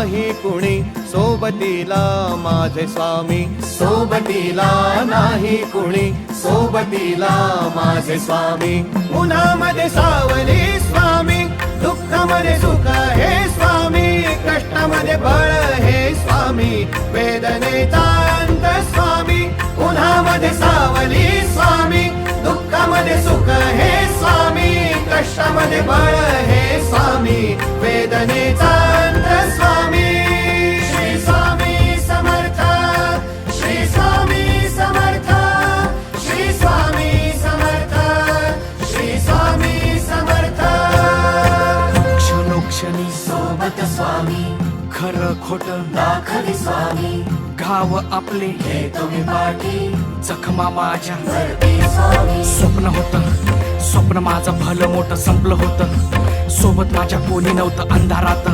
नाही कुणी सोबतीला माझे स्वामी, सोबतीला नाही कुणी सोबतीला माझे स्वामी. उन्हामध्ये सावली स्वामी, दुःखामध्ये सुख हे स्वामी, कष्टामध्ये बळ हे स्वामी, वेदनेचा अंत स्वामी. उन्हामध्ये सावली स्वामी, दुःखामध्ये सुख हे स्वामी, कष्टामध्ये बळ हे स्वामी, वेदनेचा अंत स्वामी. श्री स्वामी समर्थ, श्री स्वामी समर्थ, श्री स्वामी समर्थ, श्री स्वामी समर्थ. क्षणोक्षणी सोबत स्वामी, खरं खोट दाखवी स्वामी, घाव आपले घेतो मी पाठी, जखमा माझ्या भरती स्वामी. स्वप्न होतं, स्वप्न माझं भलं मोठं संपलं होतं. सोबत माझ्या कोणी नव्हतं अंधारात.